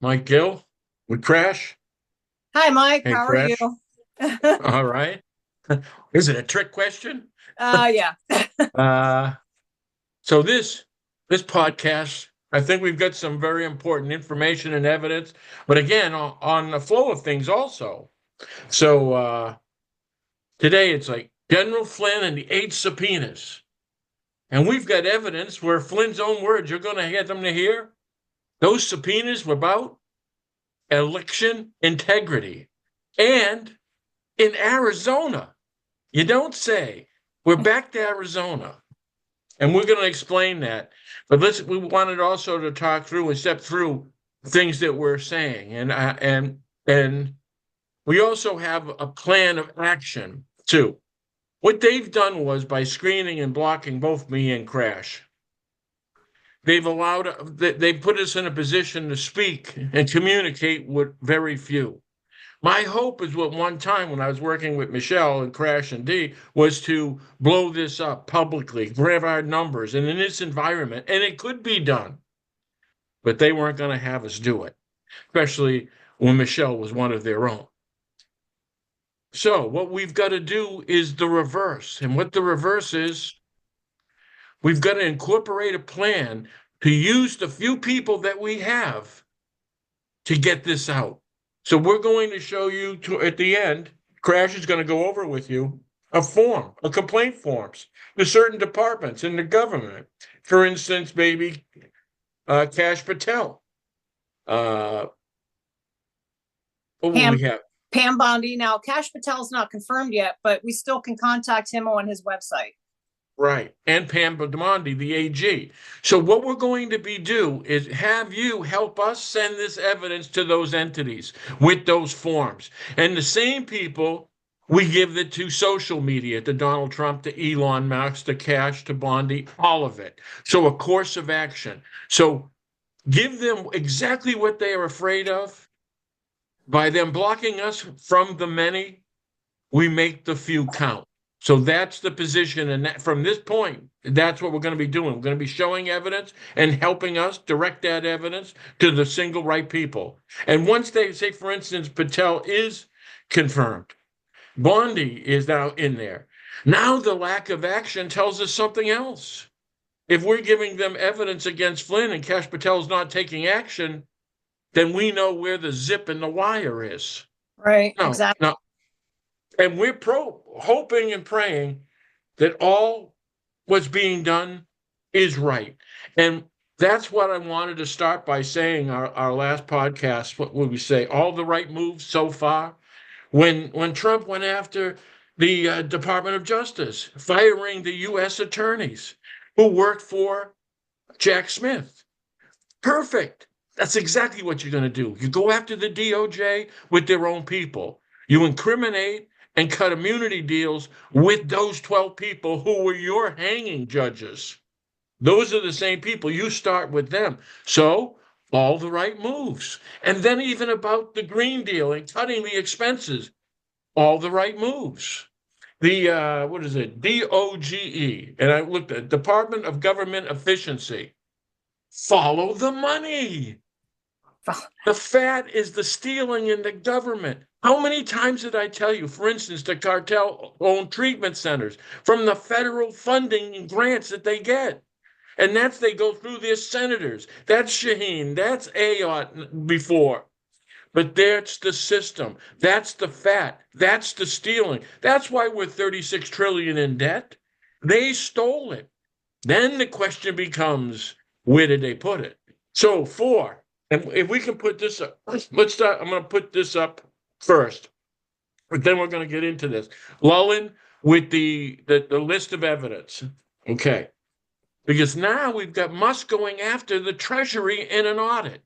Mike Gill with Crash. Hi, Mike. Hey, How are you? Crash. All right. Is it a trick question? Yeah. Uh, so this podcast, I think we've got some very important information and evidence, but again, on the flow of things also. So today it's like General Flynn and the 8 subpoenas. And we've got evidence where Flynn's own words, you're going to get them to hear. Those subpoenas were about election integrity. And in Arizona. You don't say. We're back to Arizona, and we're going to explain that. But we wanted also to talk through and step through things that we're saying, and we also have a plan of action too. What they've done was by screening and blocking both me and Crash. They've put us in a position to speak and communicate with very few. My hope is at one time when I was working with Michelle and Crash and D was to blow this up publicly, grab our numbers, and in this environment, and it could be done, but they weren't going to have us do it, especially when Michelle was one of their own. So what we've got to do is the reverse. And what the reverse is, we've got to incorporate a plan to use the few people that we have to get this out. So we're going to show you at the end, Crash is going to go over with you a complaint forms to certain departments in the government. For instance, maybe Kash Patel. What will Pam we have? Pam Bondi. Now, Kash Patel's not confirmed yet, but we still can contact him on his website. Right. And Pam Bondi, the AG. So what we're going to do is have you help us send this evidence to those entities with those forms. And the same people, we give it to social media, to Donald Trump, to Elon Musk, to Kash, to Bondi, all of it. So a course of action. So give them exactly what they are afraid of. By them blocking us from the many, we make the few count. So that's the position. And from this point, that's what we're going to be doing. We're going to be showing evidence and helping us direct that evidence to the single right people. And once they say, for instance, Patel is confirmed, Bondi is now in there. Now the lack of action tells us something else. If we're giving them evidence against Flynn and Kash Patel is not taking action, then we know where the zip and the wire is. Right. No, Exactly. no, and we're hoping and praying that all what's being done is right. And that's what I wanted to start by saying our last podcast. What would we say? All the right moves so far. When Trump went after the Department of Justice, firing the U.S. attorneys who worked for Jack Smith. Perfect. That's exactly what you're going to do. You go after the DOJ with their own people. You incriminate and cut immunity deals with those 12 people who were your hanging judges. Those are the same people. You start with them. So, all the right moves. And then, even about the Green Deal and cutting the expenses, all the right moves. The, what is it? DOGE. And I looked at Department of Government Efficiency. Follow the money. The fat is the stealing in the government. How many times did I tell you, for instance, the cartel owned treatment centers from the federal funding and grants that they get? And they go through their senators. That's Shaheen. That's Ayotte before. But that's the system. That's the fat. That's the stealing. That's why we're 36 trillion in debt. They stole it. Then the question becomes, where did they put it? So four, and if we can put this up, let's start. I'm going to put this up first, but then we're going to get into this. Lullin with the list of evidence. Okay. Because now we've got Musk going after the Treasury in an audit.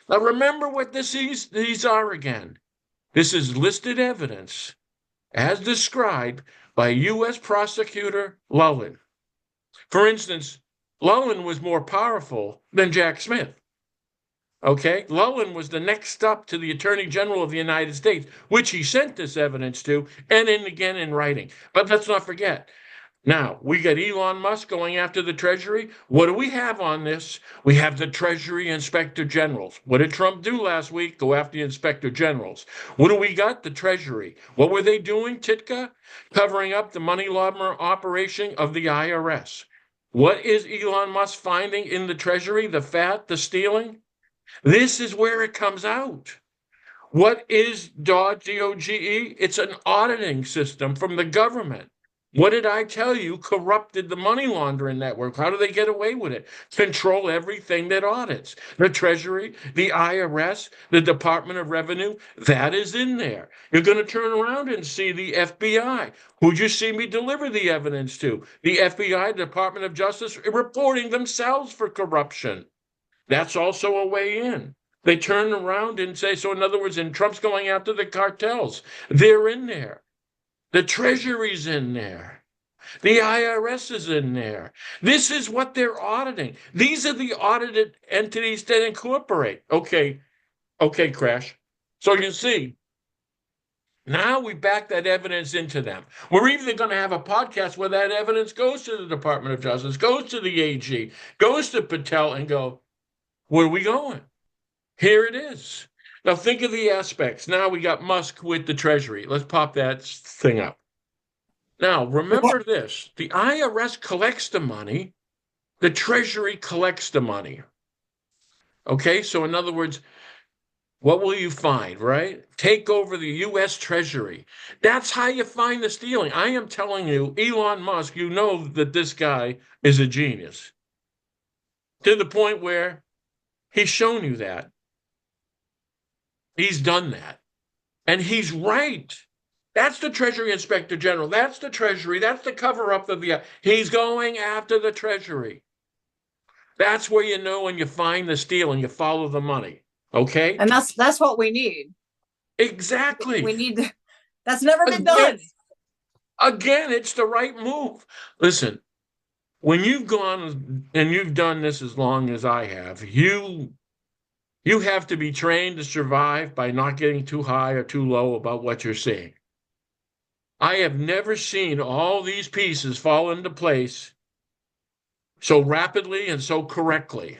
Now remember what these are again. This is listed evidence as described by U.S. Prosecutor Lullin. For instance, Lullin was more powerful than Jack Smith. Okay, Lullin was the next up to the Attorney General of the United States, which he sent this evidence to, and again in writing. But let's not forget, Now, we got Elon Musk going after the Treasury. What do we have on this? We have the Treasury Inspector Generals. What did Trump do last week? Go after the Inspector Generals. What do we got? The Treasury. What were they doing, Titka? Covering up the money laundering operation of the IRS. What is Elon Musk finding in the Treasury? The fat, the stealing? This is where it comes out. What is DOGE, D-O-G-E? It's an auditing system from the government. What did I tell you corrupted the money laundering network? How do they get away with it? Control everything that audits. The Treasury, the IRS, the Department of Revenue, that is in there. You're going to turn around and see the FBI. Who'd you see me deliver the evidence to? The FBI, Department of Justice, reporting themselves for corruption. That's also a way in. They turn around and say, so in other words, and Trump's going after the cartels. They're in there. The Treasury's in there. The IRS is in there. This is what they're auditing. These are the audited entities that incorporate. Okay, Crash. So you see, now we back that evidence into them. We're even going to have a podcast where that evidence goes to the Department of Justice, goes to the AG, goes to Patel, and go, where are we going? Here it is. Now think of the aspects. Now we got Musk with the Treasury. Let's pop that thing up. Now remember this. The IRS collects the money. The Treasury collects the money. Okay, so in other words, what will you find, right? Take over the U.S. Treasury. That's how you find the stealing. I am telling you, Elon Musk, you know that this guy is a genius. To the point where he's shown you that. He's done that. And he's right. That's the Treasury Inspector General. That's the Treasury. That's the cover-up of the... He's going after the Treasury. That's where you know when you find the steal and you follow the money. Okay? And that's what we need. Exactly. We need... That's never been done. Again, it's the right move. Listen, when you've gone and you've done this as long as I have, you have to be trained to survive by not getting too high or too low about what you're seeing. I have never seen all these pieces fall into place so rapidly and so correctly.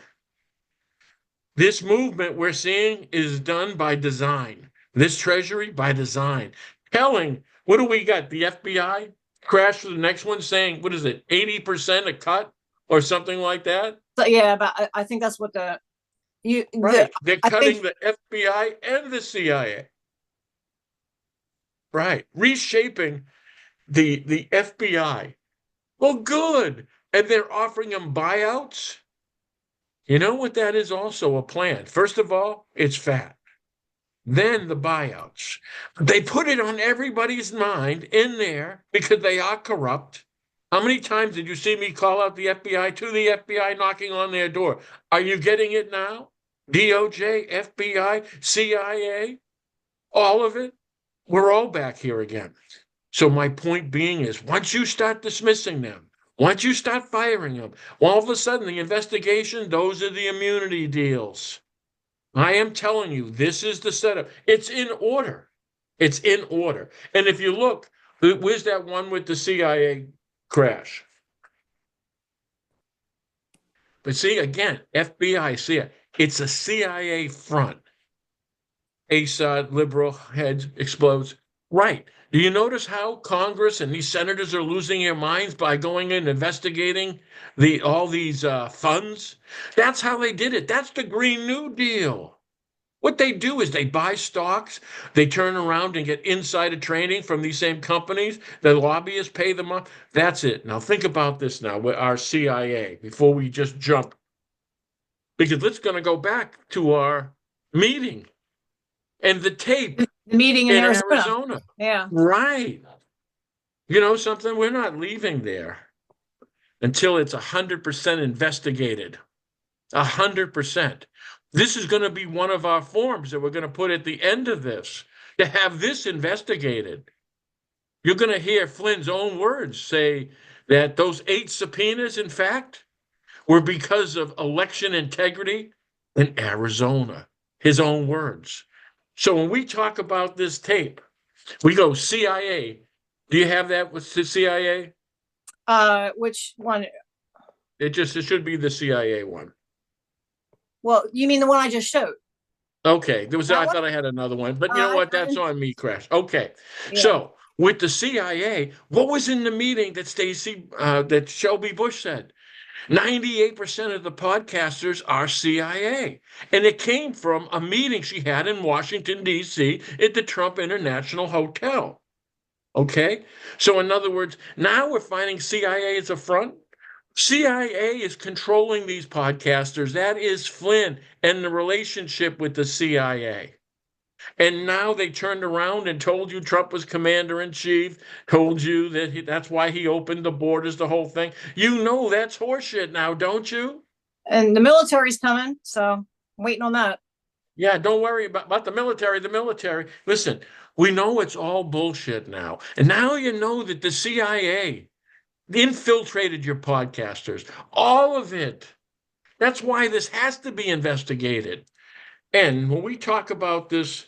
This movement we're seeing is done by design. This Treasury by design. Telling, what do we got? The FBI crash for the next one saying, what is it, 80% a cut or something like that? So, yeah, but I think that's what they're cutting the FBI and the CIA. Right. Reshaping the FBI. Well, good. And they're offering them buyouts. You know what that is also a plan. First of all, it's fat. Then the buyouts. They put it on everybody's mind in there because they are corrupt. How many times did you see me call out the FBI to the FBI knocking on their door? Are you getting it now? DOJ, FBI, CIA, all of it. We're all back here again. So my point being is, once you start dismissing them, once you start firing them, all of a sudden the investigation, those are the immunity deals. I am telling you, this is the setup. It's in order. It's in order. And if you look, where's that one with the CIA crash? But see, again, FBI, CIA. It's a CIA front. Assad, liberal heads, explodes. Right. Do you notice how Congress and these senators are losing their minds by going in and investigating all these funds? That's how they did it. That's the Green New Deal. What they do is they buy stocks, they turn around and get insider training from these same companies. The lobbyists pay them up. That's it. Now think about this now with our CIA before we just jump. Because it's going to go back to our meeting and the tape. The meeting in Arizona. Yeah. Right. You know something? We're not leaving there until it's 100% investigated. 100%. This is going to be one of our forms that we're going to put at the end of this to have this investigated. You're going to hear Flynn's own words say that those 8 subpoenas, in fact, were because of election integrity in Arizona. His own words. So when we talk about this tape, we go CIA. Do you have that with the CIA? Which one? It should be the CIA one. Well, you mean the one I just showed? Okay, I That one? thought I had another one, but you know what? That's on me, Crash. Okay, Yeah. so with the CIA, what was in the meeting that Shelby Bush said? 98% of the podcasters are CIA. And it came from a meeting she had in Washington, D.C. at the Trump International Hotel. Okay? So, in other words, now we're finding CIA as a front. CIA is controlling these podcasters. That is Flynn and the relationship with the CIA. And now they turned around and told you Trump was commander in chief, told you that that's why he opened the borders, the whole thing. You know that's horseshit now, don't you? And the military's coming, so I'm waiting on that. Yeah, don't worry about the military. The military. Listen, we know it's all bullshit now. And now you know that the CIA infiltrated your podcasters. All of it. That's why this has to be investigated. And when we talk about this,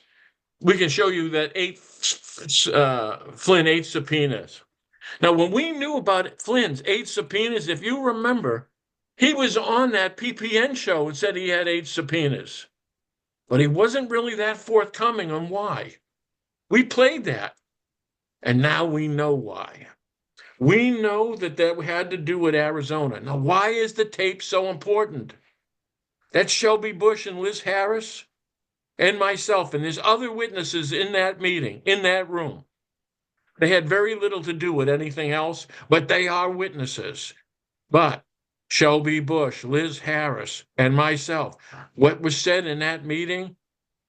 we can show you that Flynn 8 subpoenas. Now, when we knew about Flynn's 8 subpoenas, if you remember, he was on that PPN show and said he had 8 subpoenas, but he wasn't really that forthcoming on why. We played that, and now we know why. We know that had to do with Arizona. Now, why is the tape so important? That's Shelby Bush and Liz Harris and myself, and there's other witnesses in that meeting, in that room. They had very little to do with anything else, but they are witnesses. But Shelby Bush, Liz Harris, and myself, what was said in that meeting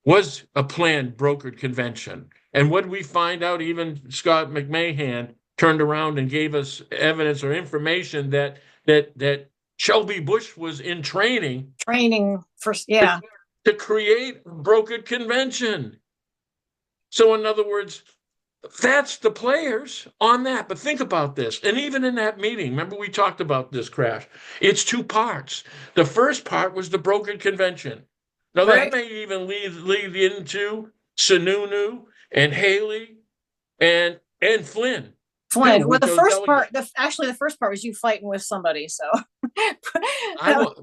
was a planned brokered convention. And what we find out, even Scott McMahon turned around and gave us evidence or information that Shelby Bush was in training For, yeah. to create a brokered convention. So in other words, that's the players on that. But think about this. And even in that meeting, remember we talked about this, Crash. It's 2 parts. The first part was the brokered convention. Now that may even lead into Sununu and Haley and Flynn. Flynn. Well, the first part, actually, the first part was you fighting with somebody. So,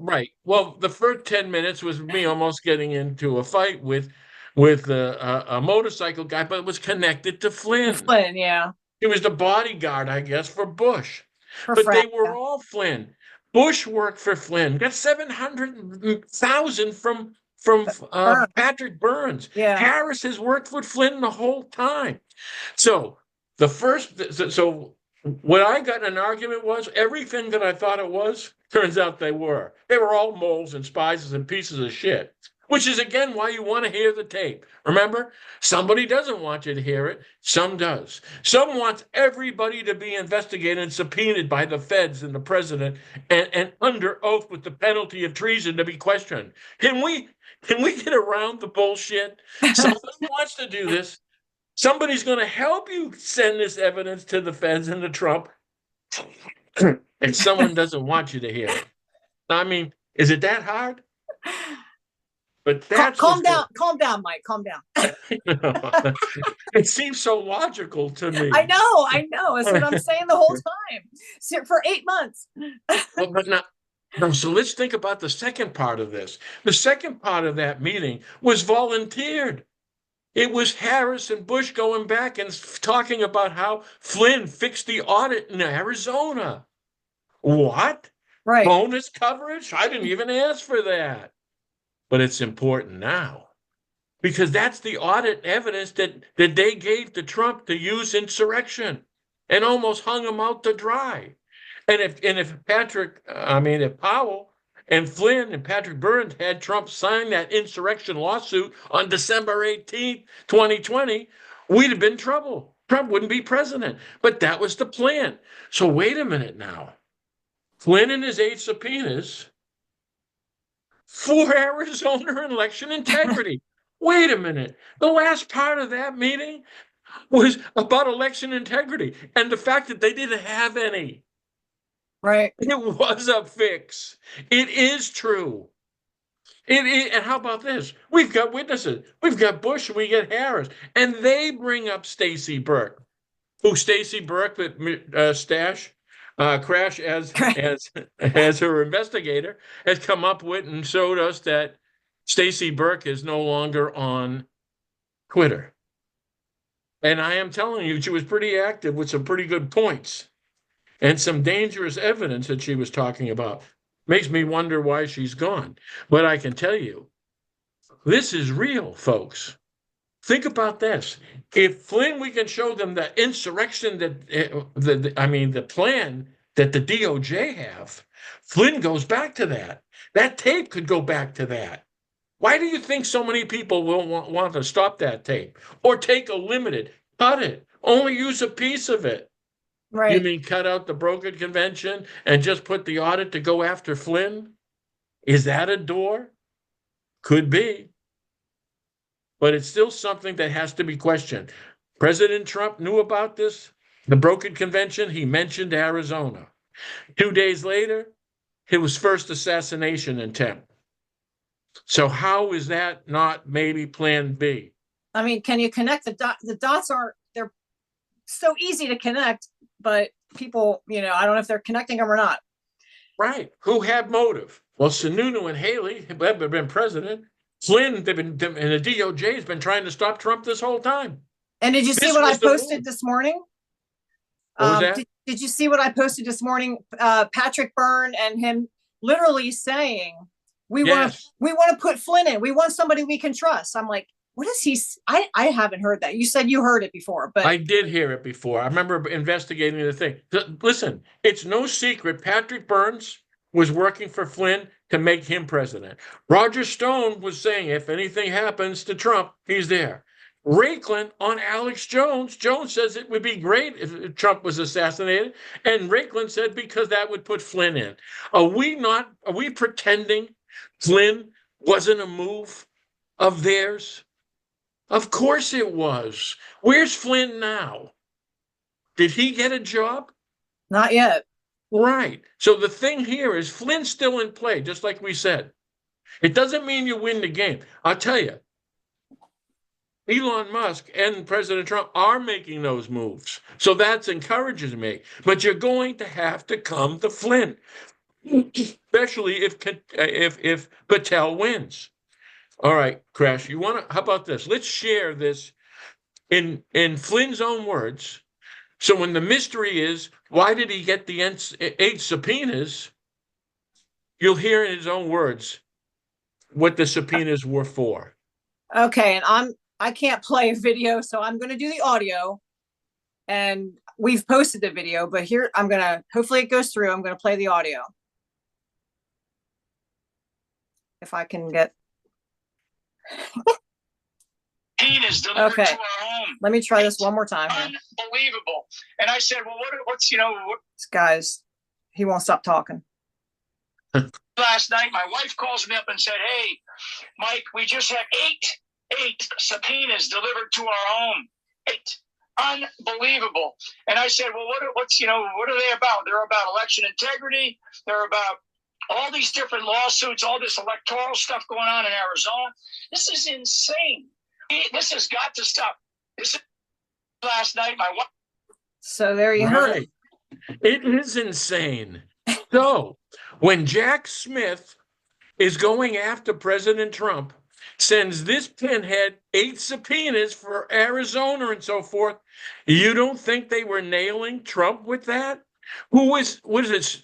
right. Well, the first 10 minutes was me almost getting into a fight with a motorcycle guy, but it was connected to Flynn. Flynn, yeah. He was the bodyguard, I guess, for Bush. But they were all Flynn. Bush worked for Flynn. Got 700,000 from Patrick Burns. Yeah. Harris has worked for Flynn the whole time. So what I got in an argument was everything that I thought it was, turns out they were. They were all moles and spies and pieces of shit, which is, again, why you want to hear the tape. Remember, somebody doesn't want you to hear it. Some does. Some wants everybody to be investigated and subpoenaed by the feds and the president and under oath with the penalty of treason to be questioned. Can we get around the bullshit? Somebody wants to do this. Somebody's going to help you send this evidence to the feds and to Trump, and someone doesn't want you to hear it. I mean, is it that hard? But that's calm down, Mike. Calm down. It seems so logical to me. I know. That's what I'm saying the whole time. For 8 months. But now, so let's think about the second part of this. The second part of that meeting was volunteered. It was Harris and Bush going back and talking about how Flynn fixed the audit in Arizona. What? Right. Bonus coverage? I didn't even ask for that. But it's important now because that's the audit evidence that they gave to Trump to use insurrection and almost hung him out to dry. And if Powell and Flynn and Patrick Burns had Trump sign that insurrection lawsuit on December 18th, 2020, we'd have been in trouble. Trump wouldn't be president. But that was the plan. So wait a minute now. Flynn and his 8 subpoenas for Arizona election integrity. Wait a minute. The last part of that meeting was about election integrity and the fact that they didn't have any. Right. It was a fix. It is true. And how about this? We've got witnesses. We've got Bush and we get Harris. And they bring up Stacey Burke. Who Stacey Burke, with Stash? Crash, as her investigator, has come up with and showed us that Stacey Burke is no longer on Twitter. And I am telling you, she was pretty active with some pretty good points and some dangerous evidence that she was talking about. Makes me wonder why she's gone. But I can tell you, this is real, folks. Think about this. If Flynn, we can show them the insurrection that, the plan that the DOJ have, Flynn goes back to that. That tape could go back to that. Why do you think so many people will want to stop that tape or take a limited, cut it, only use a piece of it? Right. You mean cut out the brokered convention and just put the audit to go after Flynn? Is that a door? Could be. But it's still something that has to be questioned. President Trump knew about this, the brokered convention. He mentioned Arizona. 2 days later, his first assassination attempt. So how is that not maybe plan B? I mean, can you connect the dots? The dots they're so easy to connect, but people, I don't know if they're connecting them or not. Right. Who had motive? Well, Sununu and Haley have been president. Flynn, and the DOJ has been trying to stop Trump this whole time. And did you see what I posted this morning? What was that? Did you see what I posted this morning? Patrick Byrne and him literally saying, we want to put Flynn in. We want somebody we can trust. I'm like, what is he? I haven't heard that. You said you heard it before, but I did hear it before. I remember investigating the thing. Listen, it's no secret. Patrick Burns was working for Flynn to make him president. Roger Stone was saying, if anything happens to Trump, he's there. Raiklan on Alex Jones. Jones says it would be great if Trump was assassinated. And Raiklan said because that would put Flynn in. Are we pretending Flynn wasn't a move of theirs? Of course it was. Where's Flynn now? Did he get a job? Not yet. Right. So the thing here is Flynn's still in play, just like we said. It doesn't mean you win the game. I'll tell you, Elon Musk and President Trump are making those moves. So that encourages me. But you're going to have to come to Flynn, especially if Patel wins. All right, Crash, how about this? Let's share this in Flynn's own words. So when the mystery is, why did he get the 8 subpoenas? You'll hear in his own words what the subpoenas were for. Okay, and I can't play a video, so I'm going to do the audio. And we've posted the video, but here hopefully it goes through. I'm going to play the audio. If I can get. Is delivered to our home. Let me try this one more time. Unbelievable. And I said, well, what's this guy's, he won't stop talking. Last night, my wife calls me up and said, hey, Mike, we just had eight subpoenas delivered to our home. 8. Unbelievable. And I said, well, what are they about? They're about election integrity. They're about all these different lawsuits, all this electoral stuff going on in Arizona. This is insane. This has got to stop. Last night, my wife. So there you heard it. It is insane. So when Jack Smith is going after President Trump, sends this pinhead 8 subpoenas for Arizona and so forth, you don't think they were nailing Trump with that? What is it?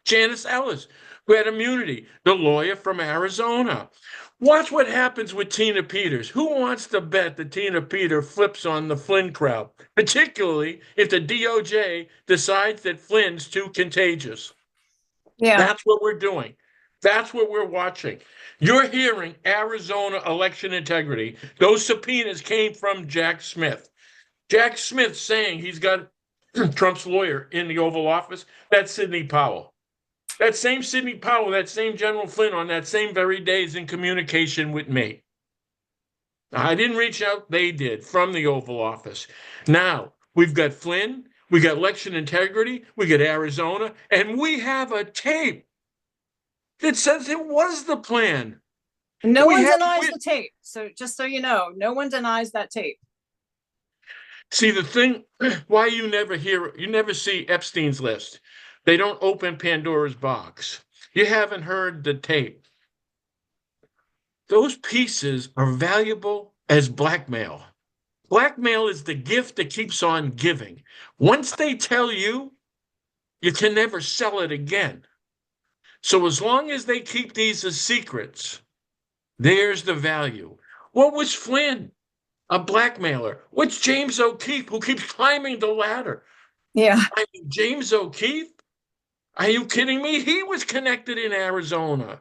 Janice Ellis, who had immunity, the lawyer from Arizona. Watch what happens with Tina Peters. Who wants to bet that Tina Peters flips on the Flynn crowd, particularly if the DOJ decides that Flynn's too contagious? Yeah. That's what we're doing. That's what we're watching. You're hearing Arizona election integrity. Those subpoenas came from Jack Smith. Jack Smith saying he's got Trump's lawyer in the Oval Office. That's Sidney Powell. That same Sidney Powell, that same General Flynn on that same very day is in communication with me. I didn't reach out. They did from the Oval Office. Now, we've got Flynn, we got election integrity, we got Arizona, and we have a tape that says it was the plan. No one denies the tape. So just so you know, no one denies that tape. See, the thing, why you never see Epstein's list. They don't open Pandora's box. You haven't heard the tape. Those pieces are valuable as blackmail. Blackmail is the gift that keeps on giving. Once they tell you, you can never sell it again. So as long as they keep these as secrets, there's the value. What was Flynn? A blackmailer. What's James O'Keefe, who keeps climbing the ladder? Yeah. I mean, James O'Keefe? Are you kidding me? He was connected in Arizona.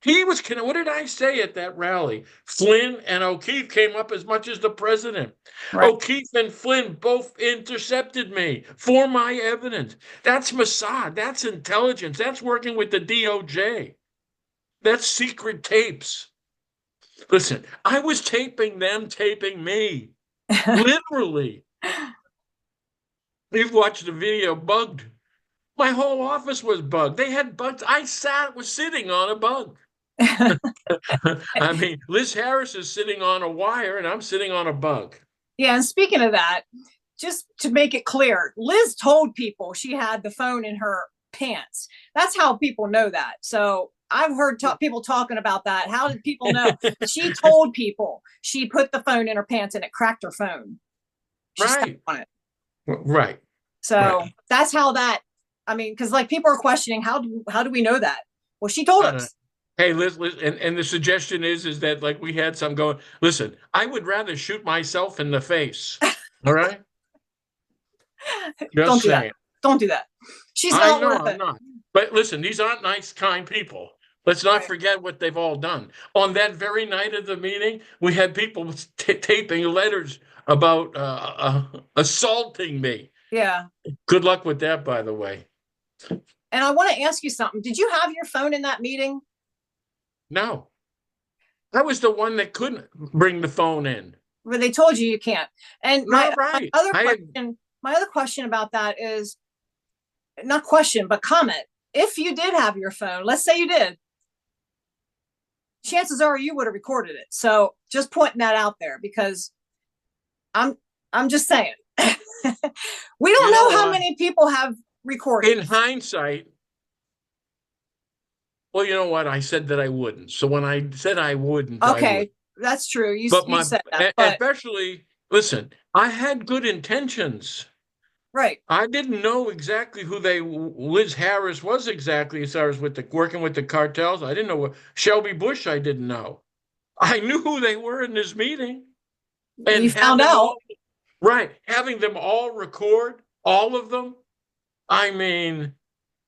He was connected. What did I say at that rally? Flynn and O'Keefe came up as much as the president. Right. O'Keefe and Flynn both intercepted me for my evidence. That's Mossad. That's intelligence. That's working with the DOJ. That's secret tapes. Listen, I was taping them, taping me. Literally. You've watched the video, bugged. My whole office was bugged. They had bugs. I was sitting on a bug. I mean, Liz Harris is sitting on a wire and I'm sitting on a bug. Yeah, and speaking of that, just to make it clear, Liz told people she had the phone in her pants. That's how people know that. So I've heard people talking about that. How did people know? She told people she put the phone in her pants and it cracked her phone. She Right. on it. Right. So right. That's how that, I mean, because like people are questioning, how do we know that? Well, she told us. Hey, Liz, and the suggestion is that like we had some going, listen, I would rather shoot myself in the face. All right? Don't do that. Don't do that. She's not worth it. I'm not. But listen, these aren't nice, kind people. Let's not forget what they've all done. On that very night of the meeting, we had people taping letters about assaulting me. Yeah. Good luck with that, by the way. And I want to ask you something. Did you have your phone in that meeting? No. I was the one that couldn't bring the phone in. But they told you can't. And my other question about that is, not question, but comment. If you did have your phone, let's say you did, chances are you would have recorded it. So just pointing that out there, because I'm just saying. We don't know how many people have recorded. In hindsight, well, you know what? I said that I wouldn't. So when I said I wouldn't, okay, that's true. You said that. But especially, listen, I had good intentions. Right. I didn't know exactly who Liz Harris was exactly as far as working with the cartels. I didn't know what Shelby Bush. I didn't know. I knew who they were in this meeting. And you found out. Right. Having them all record, all of them. I mean,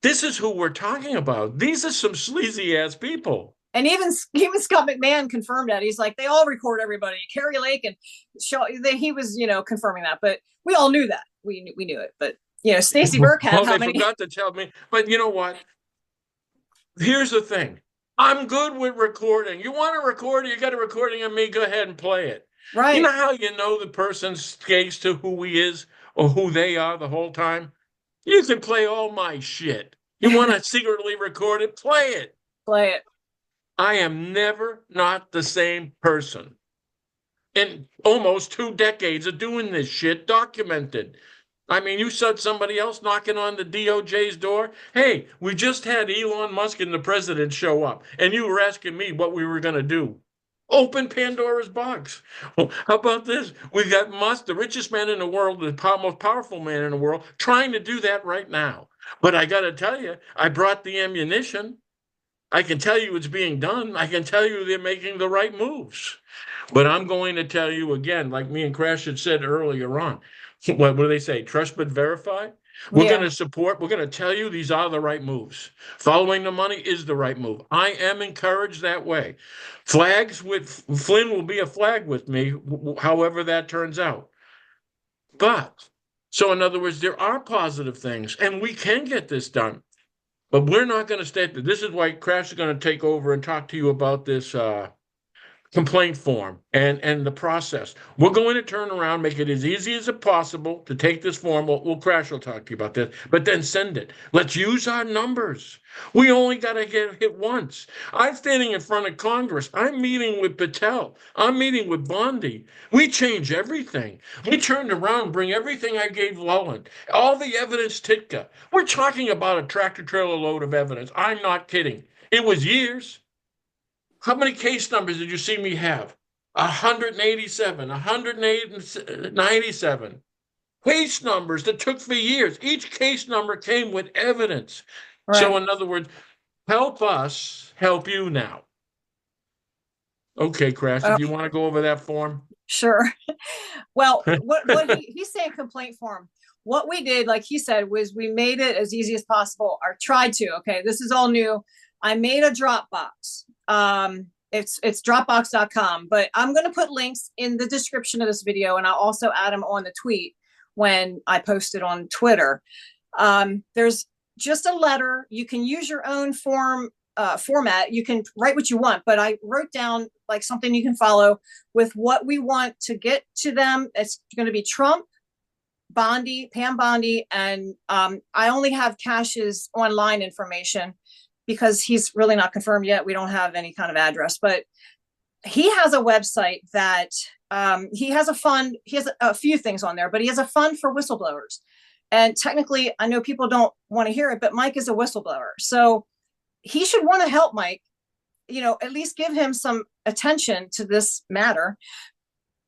this is who we're talking about. These are some sleazy ass people. And even Scott McMahon confirmed that. He's like, they all record everybody. Carrie Lake and he was, confirming that. But we all knew that. We knew it. But, Stacey Burke had how many? They forgot to tell me. But you know what? Here's the thing. I'm good with recording. You want a recording? You got a recording of me? Go ahead and play it. Right. You know how you know the person skates to who he is or who they are the whole time? You can play all my shit. You want to secretly record it? Play it. Play it. I am never not the same person. In almost 2 decades of doing this shit, documented. I mean, you said somebody else knocking on the DOJ's door. Hey, we just had Elon Musk and the president show up, and you were asking me what we were going to do. Open Pandora's box. Well, how about this? We got Musk, the richest man in the world, the most powerful man in the world, trying to do that right now. But I got to tell you, I brought the ammunition. I can tell you it's being done. I can tell you they're making the right moves. But I'm going to tell you again, like me and Crash had said earlier on, what do they say? Trust but verify. We're going to support. We're going to tell you these are the right moves. Following the money is the right move. I am encouraged that way. Flags with Flynn will be a flag with me, however that turns out. But so in other words, there are positive things, and we can get this done. But we're not going to stay. This is why Crash is going to take over and talk to you about this complaint form and the process. We're going to turn around, make it as easy as possible to take this form. Crash will talk to you about this, but then send it. Let's use our numbers. We only got to get hit once. I'm standing in front of Congress. I'm meeting with Patel. I'm meeting with Bondi. We change everything. We turned around, bring everything I gave Lullen, all the evidence Titka. We're talking about a tractor trailer load of evidence. I'm not kidding. It was years. How many case numbers did you see me have? 187, 197. Case numbers that took for years. Each case number came with evidence. Right. So in other words, help us help you now. Okay, Crash, if you want to go over that form. Sure. Well, what he's saying complaint form. What we did, like he said, was we made it as easy as possible, or tried to. Okay, this is all new. I made a Dropbox. It's dropbox.com, but I'm going to put links in the description of this video, and I'll also add them on the tweet when I post it on Twitter. There's just a letter. You can use your own format. You can write what you want, but I wrote down like something you can follow with what we want to get to them. It's going to be Trump, Bondi, Pam Bondi, and I only have Kash's online information because he's really not confirmed yet. We don't have any kind of address, but he has a website that he has a fund. He has a few things on there, but he has a fund for whistleblowers. And technically, I know people don't want to hear it, but Mike is a whistleblower. So he should want to help Mike, at least give him some attention to this matter.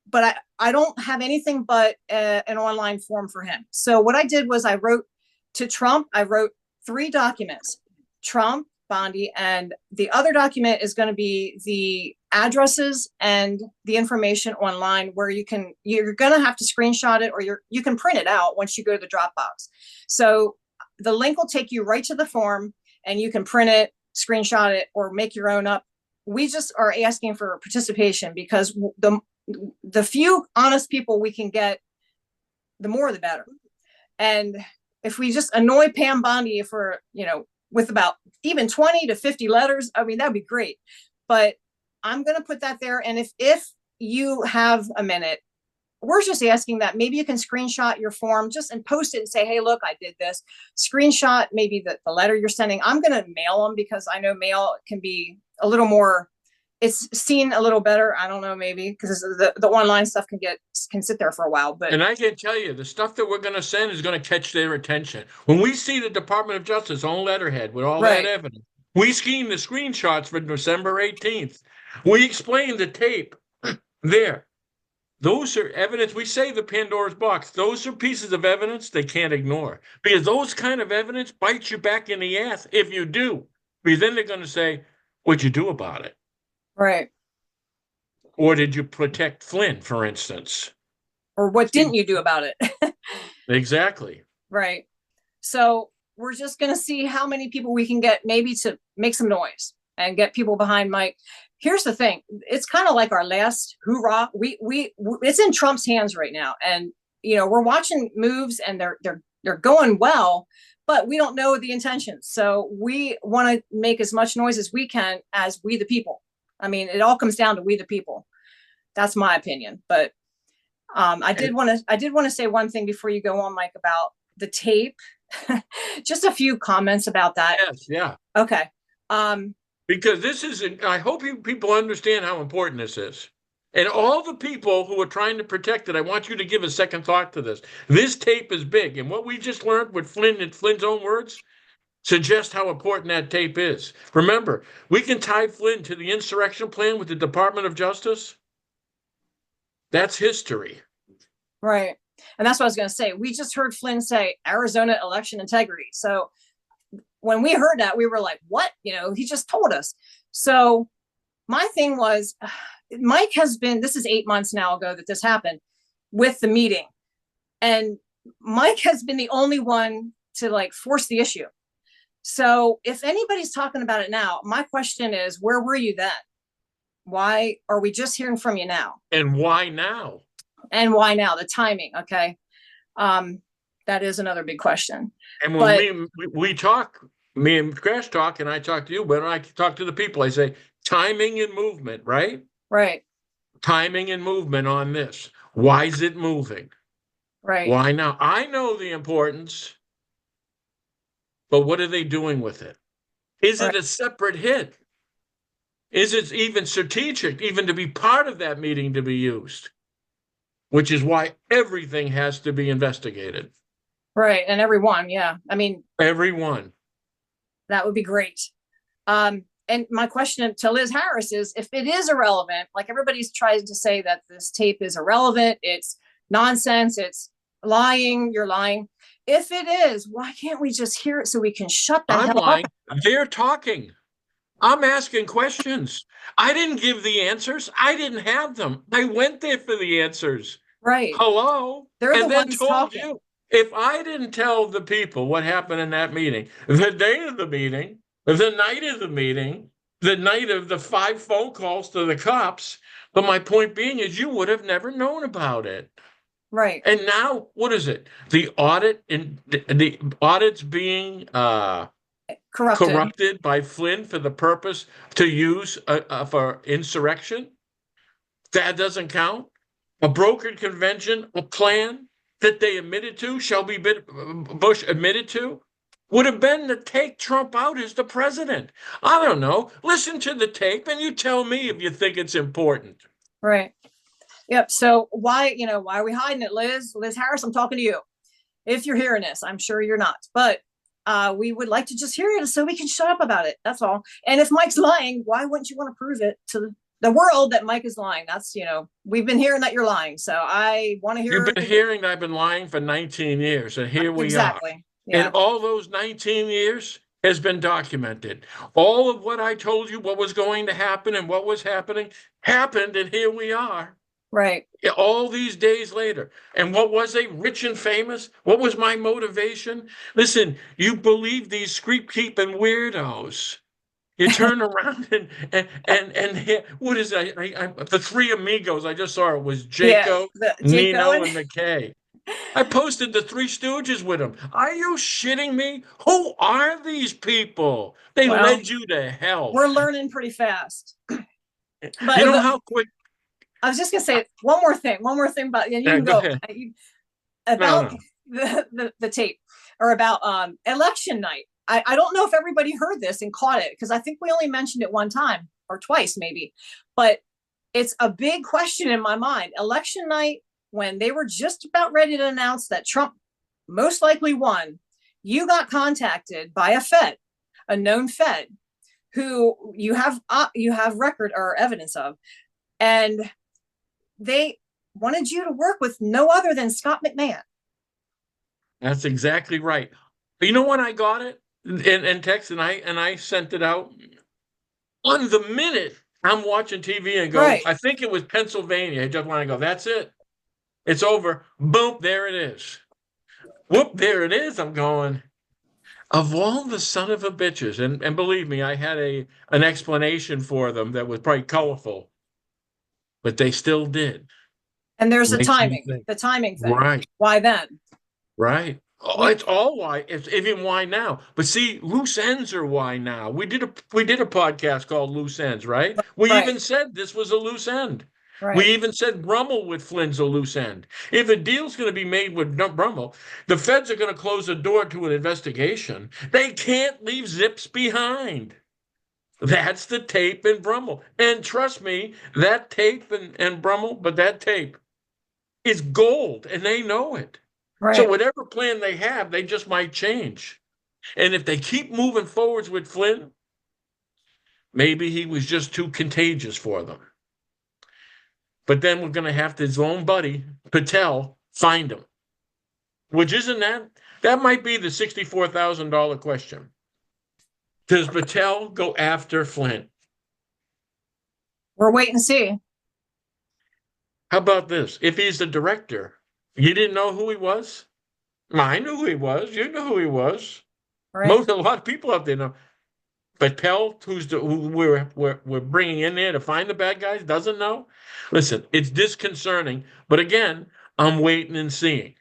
But I don't have anything but an online form for him. So what I did was I wrote to Trump. I wrote 3 documents, Trump, Bondi, and the other document is going to be the addresses and the information online where you're going to have to screenshot it, or you can print it out once you go to the Dropbox. So the link will take you right to the form and you can print it, screenshot it, or make your own up. We just are asking for participation because the few honest people we can get, the more the better. And if we just annoy Pam Bondi for, with about even 20 to 50 letters, I mean, that'd be great. But I'm going to put that there. And if you have a minute, we're just asking that maybe you can screenshot your form and post it and say, hey, look, I did this. Screenshot maybe the letter you're sending. I'm going to mail them because I know mail can be a little more, it's seen a little better. I don't know, maybe because the online stuff can sit there for a while. But and I can tell you, the stuff that we're going to send is going to catch their attention. When we see the Department of Justice on letterhead with all that evidence, we scheme the screenshots for December 18th. We explain the tape there. Those are evidence. We say the Pandora's box. Those are pieces of evidence they can't ignore because those kind of evidence bites you back in the ass if you do. Because then they're going to say, what'd you do about it? Right. Or did you protect Flynn, for instance? Or what didn't you do about it? Exactly. Right. So we're just going to see how many people we can get maybe to make some noise and get people behind Mike. Here's the thing. It's kind of like our last hoorah. It's in Trump's hands right now. And, we're watching moves and they're going well, but we don't know the intentions. So we want to make as much noise as we can as we the people. I mean, it all comes down to we the people. That's my opinion. But I did want to say one thing before you go on, Mike, about the tape. Just a few comments about that. Yes, yeah. Okay. Because I hope people understand how important this is. And all the people who are trying to protect it, I want you to give a second thought to this. This tape is big. And what we just learned with Flynn and Flynn's own words suggests how important that tape is. Remember, we can tie Flynn to the insurrection plan with the Department of Justice. That's history. Right. And that's what I was going to say. We just heard Flynn say Arizona election integrity. So when we heard that, we were like, what? He just told us. So my thing was, Mike this is 8 months now ago that this happened with the meeting. And Mike has been the only one to force the issue. So if anybody's talking about it now, my question is, where were you then? Why are we just hearing from you now? And why now? And why now? The timing. Okay. That is another big question. And when we talk, me and Crash talk, and I talk to you, but when I talk to the people, I say timing and movement, right? Right. Timing and movement on this. Why is it moving? Right. Why now? I know the importance, but what are they doing with it? Is Right. it a separate hit? Is it even strategic, even to be part of that meeting to be used? Which is why everything has to be investigated. Right. And everyone, yeah. I mean, everyone. That would be great. And my question to Liz Harris is, if it is irrelevant, like everybody's trying to say that this tape is irrelevant, it's nonsense, it's lying, you're lying. If it is, why can't we just hear it so we can shut the I'm hell lying. up? They're talking. I'm asking questions. I didn't give the answers. I didn't have them. I went there for the answers. Right. Hello? They're the And then ones told talking. you. If I didn't tell the people what happened in that meeting, the day of the meeting, the night of the meeting, the night of the 5 phone calls to the cops, but my point being is you would have never known about it. Right. And now, what is it? The audit and the audit's being corrupted by Flynn for the purpose to use for insurrection. That doesn't count. A brokered convention, a plan that they admitted to, Shelby Bush admitted to, would have been to take Trump out as the president. I don't know. Listen to the tape and you tell me if you think it's important. Right. Yep. So why are we hiding it, Liz? Liz Harris, I'm talking to you. If you're hearing this, I'm sure you're not, but we would like to just hear it so we can shut up about it. That's all. And if Mike's lying, why wouldn't you want to prove it to the world that Mike is lying? That's, we've been hearing that you're lying. So I want to hear. You've been hearing I've been lying for 19 years, and here we are. Exactly. Yeah. And all those 19 years has been documented. All of what I told you, what was going to happen and what was happening, happened, and here we are. Right. All these days later. And what was they? Rich and famous? What was my motivation? Listen, you believe these creep-keeping weirdos. You turn around and what is that? The 3 amigos, I just saw it was Jaco, Nino, and McKay. I posted the 3 Stooges with them. Are you shitting me? Who are these people? They led you to hell. We're learning pretty fast. But you know how quick. I was just gonna say one more thing about, and you can go ahead. About the tape, or about election night. I don't know if everybody heard this and caught it, because I think we only mentioned it one time or twice maybe, but it's a big question in my mind. Election night, when they were just about ready to announce that Trump most likely won, you got contacted by a known Fed, who you have record or evidence of, and they wanted you to work with no other than Scott McMahon. That's exactly right. But you know when I got it in text, and I sent it out on the minute I'm watching TV and go, right. I think it was Pennsylvania. I just want to go, that's it. It's over. Boom, there it is. Whoop, there it is. I'm going, of all the son of a bitches, and believe me, I had an explanation for them that was probably colorful, but they still did. And there's the timing thing. Right. Why then? Right. Oh, it's all why. It's even why now. But see, loose ends are why now. We did a podcast called Loose Ends, right? We even said this was a loose end. Right. We even said Brummel with Flynn's a loose end. If a deal's going to be made with Brummel, the feds are going to close the door to an investigation. They can't leave zips behind. That's the tape in Brummel. And trust me, that tape and Brummel, but that tape is gold, and they know it. Right. So whatever plan they have, they just might change. And if they keep moving forwards with Flynn, maybe he was just too contagious for them. But then we're going to have his own buddy, Patel, find him. Which isn't that might be the $64,000 question. Does Patel go after Flynn? We're waiting to see. How about this? If he's the director, you didn't know who he was? I knew who he was. You knew who he was. Right. A lot of people out there know. But Pell, who we're bringing in there to find the bad guys, doesn't know. Listen, it's disconcerting. But again, I'm waiting and seeing.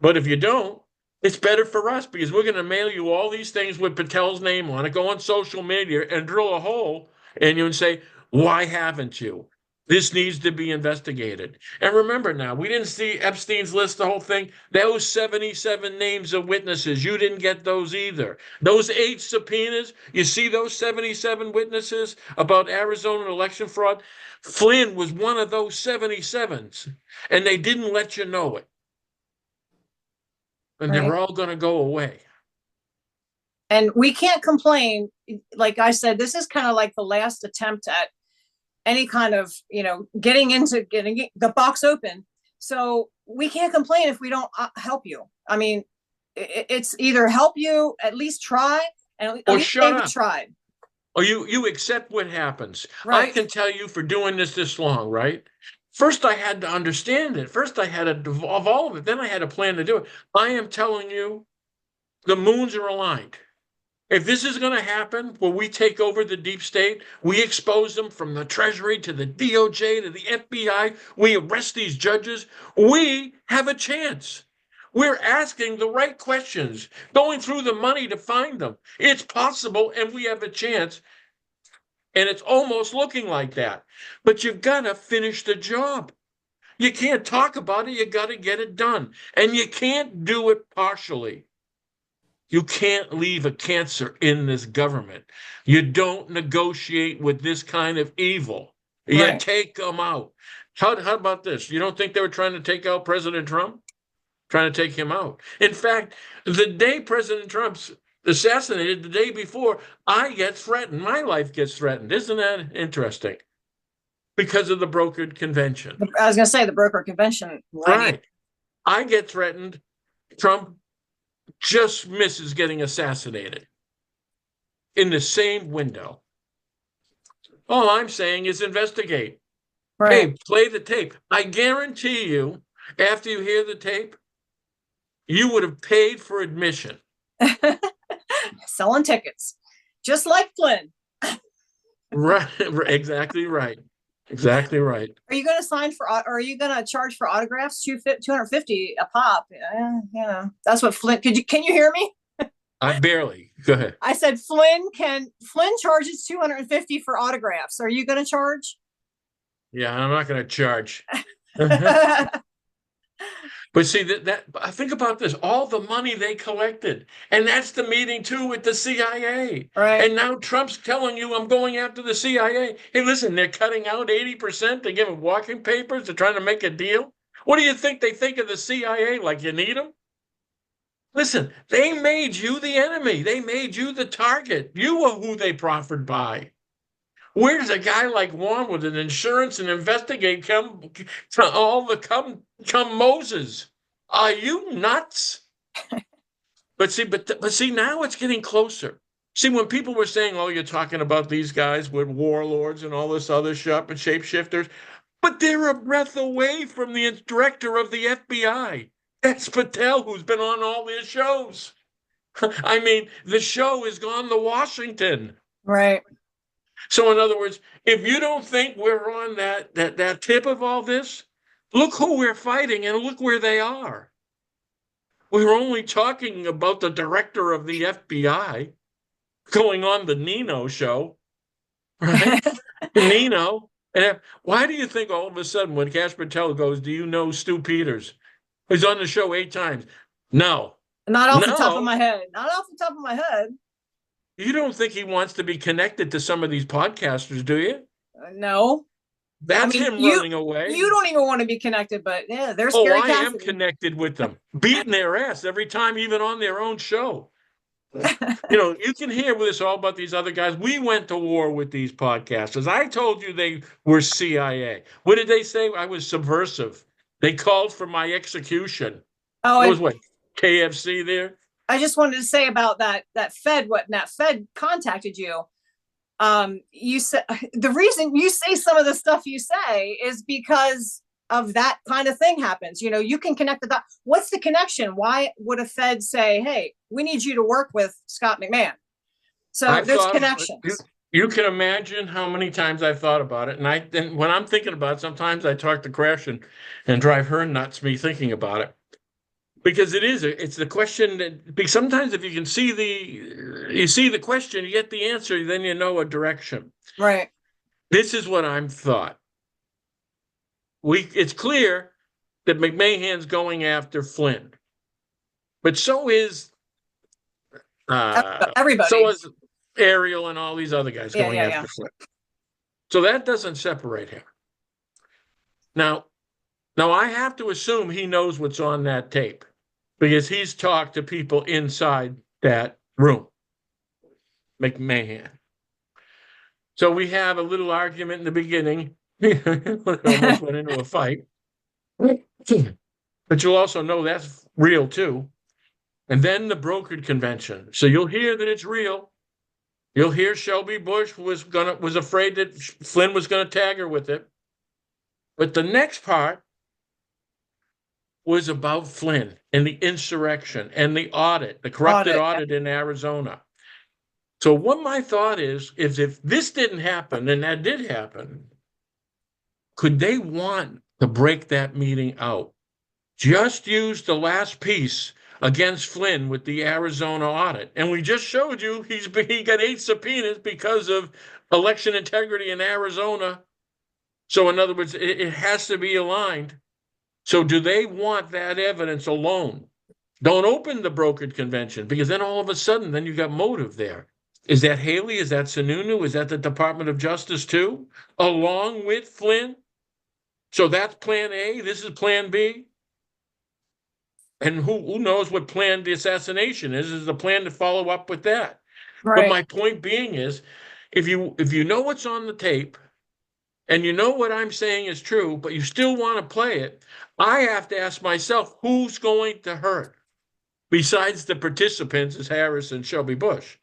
But if you don't, it's better for us, because we're going to mail you all these things with Patel's name on it. Go on social media and drill a hole, and you say, Why haven't you? This needs to be investigated. And remember now, we didn't see Epstein's list, the whole thing. Those 77 names of witnesses, you didn't get those either. Those 8 subpoenas, you see those 77 witnesses about Arizona election fraud? Flynn was one of those 77s, and they didn't let you know it. And they Right. were all going to go away. And we can't complain. Like I said, this is kind of like the last attempt at any kind of, getting the box open. So we can't complain if we don't help you. I mean, it's either help you, at least try, and at least shut they've up. tried. Or you accept what happens. Right. I can tell you for doing this long, right? First, I had to understand it. First, I had to evolve it. Then I had a plan to do it. I am telling you, the moons are aligned. If this is going to happen, where we take over the deep state, we expose them from the Treasury to the DOJ to the FBI, we arrest these judges, we have a chance. We're asking the right questions, going through the money to find them. It's possible, and we have a chance. And it's almost looking like that. But you've got to finish the job. You can't talk about it. You got to get it done. And you can't do it partially. You can't leave a cancer in this government. You don't negotiate with this kind of evil. You Right. take them out. How about this? You don't think they were trying to take out President Trump? Trying to take him out. In fact, the day President Trump's assassinated, the day before, I get threatened. My life gets threatened. Isn't that interesting? Because of the brokered convention. I was going to say the broker convention. Right. I get threatened. Trump just misses getting assassinated in the same window. All I'm saying is investigate. Right. Hey, play the tape. I guarantee you, after you hear the tape, you would have paid for admission. Selling tickets, just like Flynn. Right. Exactly right. Exactly right. Are you going to are you going to charge for autographs? $250 a pop. That's what Flynn, can you hear me? I barely. Go ahead. I said Flynn charges $250 for autographs. Are you going to charge? Yeah, I'm not going to charge. But see, that think about this, all the money they collected. And that's the meeting too with the CIA. Right. And now Trump's telling you, I'm going after the CIA. Hey, listen, they're cutting out 80%. They're giving walking papers. They're trying to make a deal. What do you think they think of the CIA? Like you need them? Listen, they made you the enemy. They made you the target. You were who they profited by. Where does a guy like Juan with an insurance and investigate come Moses? Are you nuts? But see, now it's getting closer. See, when people were saying, "Oh, you're talking about these guys with warlords and all this other stuff and shapeshifters," but they're a breath away from the director of the FBI. That's Patel, who's been on all their shows. I mean, the show has gone to Washington. Right. So in other words, if you don't think we're on that tip of all this, look who we're fighting and look where they are. We're only talking about the director of the FBI going on the Nino show, right? Nino. And why do you think all of a sudden when Kash Patel goes, do you know Stu Peters? He's on the show 8 times. No. Not off the top of my head. Not off the top of my head. You don't think he wants to be connected to some of these podcasters, do you? No. That's him running away. You don't even want to be connected, but yeah, they're scary. I am connected with them, beating their ass every time, even on their own show. You can hear with us all about these other guys. We went to war with these podcasters. I told you they were CIA. What did they say? I was subversive. They called for my execution. Oh, it was what, KFC there? I just wanted to say about that Fed contacted you. You said the reason you say some of the stuff you say is because of that kind of thing happens. You can connect the dots. What's the connection? Why would a Fed say, hey, we need you to work with Scott McMahon? So there's connections. You can imagine how many times I've thought about it. And when I'm thinking about it, sometimes I talk to Crash and drive her nuts me thinking about it. Because it's the question that sometimes if you can see the question, you get the answer, then you know a direction. Right. This is what I'm thought. It's clear that McMahon's going after Flynn, but so is Everybody. so is Ariel and all these other guys Yeah, going yeah, after Flynn. So that doesn't separate him. Now I have to assume he knows what's on that tape because he's talked to people inside that room, McMahon. So we have a little argument in the beginning. It almost went into a fight. But you'll also know that's real too. And then the brokered convention. So you'll hear that it's real. You'll hear Shelby Bush was afraid that Flynn was gonna tag her with it. But the next part was about Flynn and the insurrection and the audit, the corrupted audit in Arizona. So what my thought is if this didn't happen, and that did happen, could they want to break that meeting out? Just use the last piece against Flynn with the Arizona audit. And we just showed you he got 8 subpoenas because of election integrity in Arizona. So in other words, it has to be aligned. So do they want that evidence alone? Don't open the brokered convention because then all of a sudden, then you got motive there. Is that Haley? Is that Sununu? Is that the Department of Justice too, along with Flynn? So that's plan A. This is plan B. And who knows what planned the assassination is? Is the plan to follow up with that? Right. But my point being is, if you know what's on the tape, and you know what I'm saying is true, but you still want to play it, I have to ask myself, who's going to hurt? Besides the participants as Harris and Shelby Bush,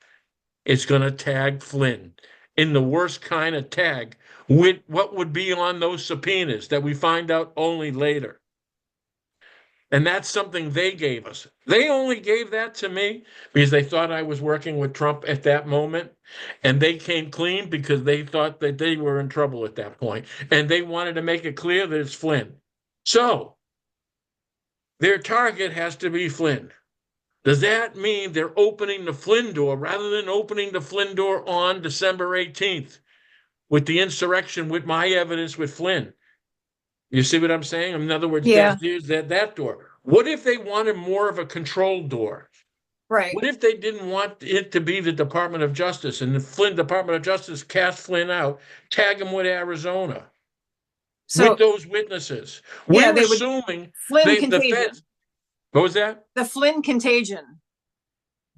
it's going to tag Flynn in the worst kind of tag with what would be on those subpoenas that we find out only later. And that's something they gave us. They only gave that to me because they thought I was working with Trump at that moment. And they came clean because they thought that they were in trouble at that point. And they wanted to make it clear that it's Flynn. So their target has to be Flynn. Does that mean they're opening the Flynn door rather than opening the Flynn door on December 18th with the insurrection, with my evidence with Flynn? You see what I'm saying? In other words, there's that door. What if they wanted more of a controlled door? Right. What if they didn't want it to be the Department of Justice and the Flynn Department of Justice cast Flynn out, tag him with Arizona, with those witnesses? We're assuming the feds. What was that? The Flynn contagion.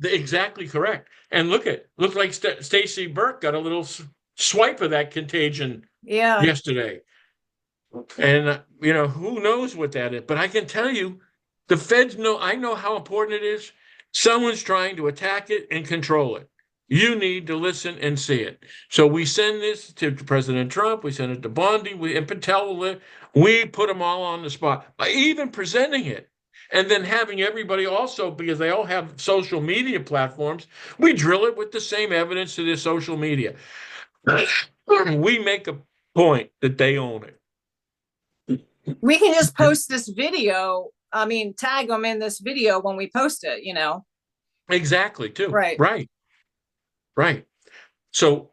Exactly correct. And looked like Stacey Burke got a little swipe of that contagion yesterday. And, who knows what that is. But I can tell you, the feds know, I know how important it is. Someone's trying to attack it and control it. You need to listen and see it. So we send this to President Trump. We send it to Bondi and Patel. We put them all on the spot by even presenting it. And then having everybody also, because they all have social media platforms, we drill it with the same evidence to their social media. We make a point that they own it. We can just post this video. I mean, tag them in this video when we post it, Exactly, too. Right. Right. So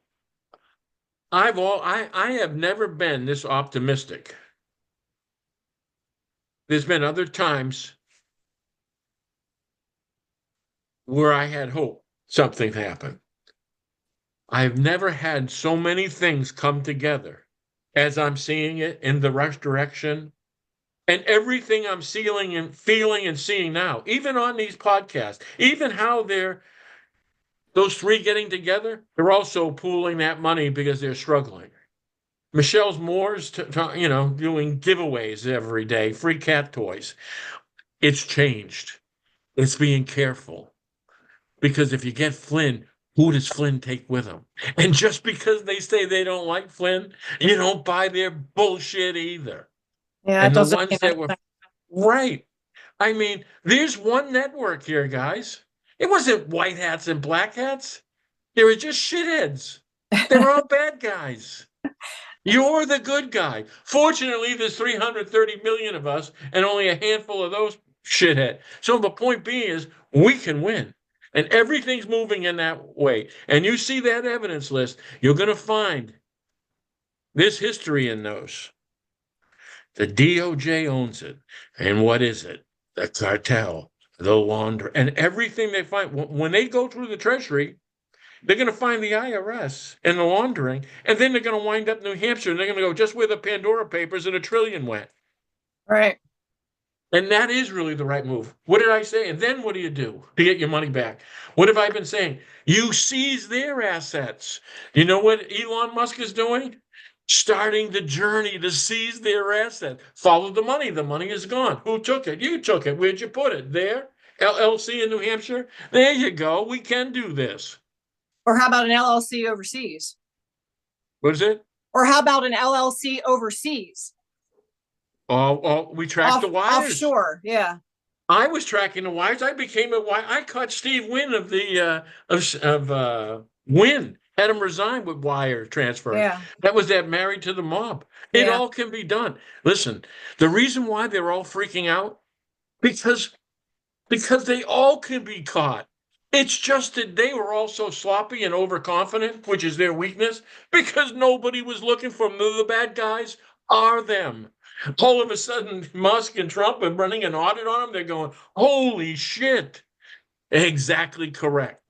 I have never been this optimistic. There's been other times where I had hope something happened. I've never had so many things come together as I'm seeing it in the right direction. And everything I'm feeling and seeing now, even on these podcasts, even how those three getting together, they're also pooling that money because they're struggling. Michelle's Moore's, doing giveaways every day, free cat toys. It's changed. It's being careful. Because if you get Flynn, who does Flynn take with him? And just because they say they don't like Flynn, you don't buy their bullshit either. Yeah, and the ones that were right. I mean, there's one network here, guys. It wasn't white hats and black hats. They were just shitheads. They were all bad guys. You're the good guy. Fortunately, there's 330 million of us and only a handful of those shitheads. So the point being is we can win. And everything's moving in that way. And you see that evidence list, you're going to find There's history in those. The DOJ owns it. And what is it? The cartel, the launder, and everything they find. When they go through the Treasury, they're going to find the IRS and the laundering, and then they're going to wind up New Hampshire, and they're going to go just where the Pandora Papers and $1 trillion went. Right. And that is really the right move. What did I say? And then what do you do to get your money back? What have I been saying? You seize their assets. You know what Elon Musk is doing? Starting the journey to seize their assets. Follow the money. The money is gone. Who took it? You took it. Where'd you put it? There? LLC in New Hampshire? There you go. We can do this. Or how about an LLC overseas? What is it? Or how about an LLC overseas? Oh, we tracked the wires. Offshore, yeah. I was tracking the wires. I became a wire. I caught Steve Wynn of the Wynn. Had him resign with wire transfer. Yeah. That was that married to the mob. It all can be done. Listen, the reason why they're all freaking out, because they all can be caught. It's just that they were all so sloppy and overconfident, which is their weakness, because nobody was looking for them. The bad guys are them. All of a sudden, Musk and Trump are running an audit on them. They're going, holy shit. Exactly correct.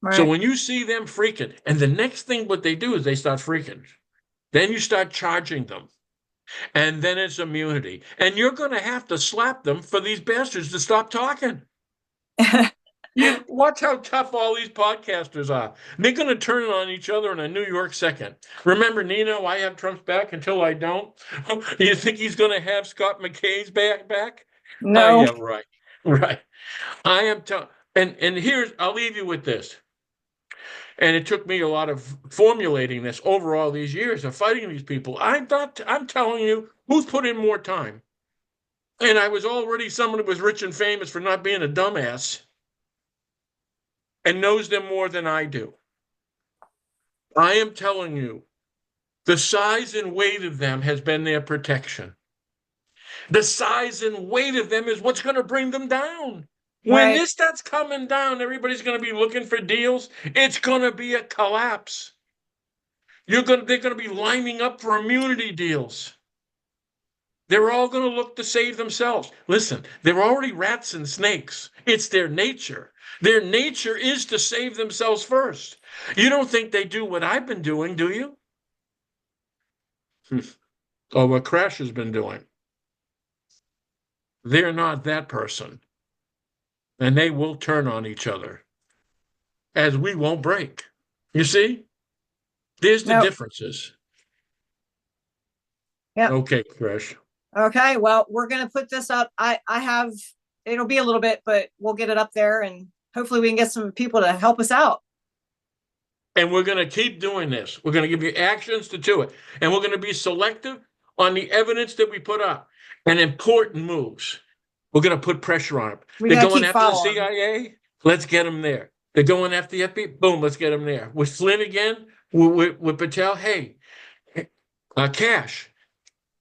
Right. So when you see them freaking, and the next thing what they do is they start freaking. Then you start charging them. And then it's immunity. And you're going to have to slap them for these bastards to stop talking. Watch how tough all these podcasters are. They're going to turn it on each other in a New York second. Remember, Nino, I have Trump's back until I don't. You think he's going to have Scott McKay's back? No. Yeah, right. I am telling. And here's, I'll leave you with this. And it took me a lot of formulating this over all these years of fighting these people. I'm telling you, who's put in more time? And I was already someone who was rich and famous for not being a dumbass and knows them more than I do. I am telling you, the size and weight of them has been their protection. The size and weight of them is what's going to bring them down. When this starts coming down, everybody's going to be looking for deals. It's going to be a collapse. They're going to be lining up for immunity deals. They're all going to look to save themselves. Listen, they're already rats and snakes. It's their nature. Their nature is to save themselves first. You don't think they do what I've been doing, do you? Or what Kash has been doing. They're not that person. And they will turn on each other. As we won't break. You see? There's the differences. Yeah. Okay, Kash. Okay, well, we're going to put this up. It'll be a little bit, but we'll get it up there and hopefully we can get some people to help us out. And we're going to keep doing this. We're going to give you actions to do it. And we're going to be selective on the evidence that we put up and important moves. We're going to put pressure on them. They're going after the CIA. Let's get them there. They're going after the FBI. Boom, let's get them there. With Flynn again, with Patel. Hey, Kash,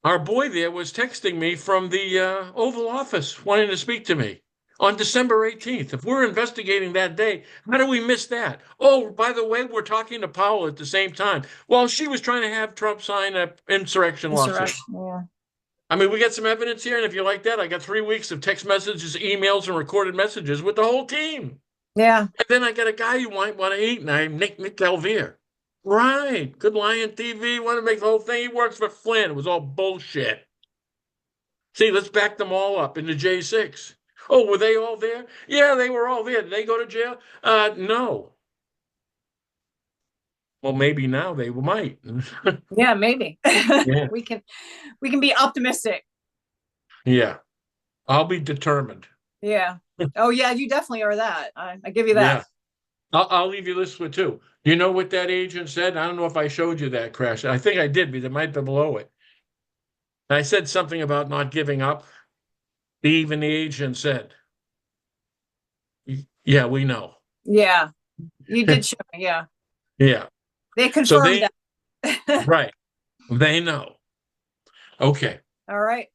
our boy there was texting me from the Oval Office wanting to speak to me on December 18th. If we're investigating that day, how do we miss that? Oh, by the way, we're talking to Powell at the same time. Well, she was trying to have Trump sign an insurrection lawsuit. Yeah. I mean, we got some evidence here, and if you like that, I got 3 weeks of text messages, emails, and recorded messages with the whole team. Yeah. And then I got a guy you might want to eat, and I'm Nick Elvire. Right. Good Lion TV, want to make the whole thing. He works for Flynn. It was all bullshit. See, let's back them all up in the J6. Oh, were they all there? Yeah, they were all there. Did they go to jail? No. Well, maybe now they might. Yeah, maybe. Yeah. We can be optimistic. Yeah. I'll be determined. Yeah. Oh, yeah, you definitely are that. I give you that. Yeah. I'll leave you this with too. You know what that agent said? I don't know if I showed you that, Kash. I think I did, but it might be below it. I said something about not giving up. Even the agent said, yeah, we know. Yeah. You did show me, yeah. Yeah. They confirmed that. Right. They know. Okay. All right.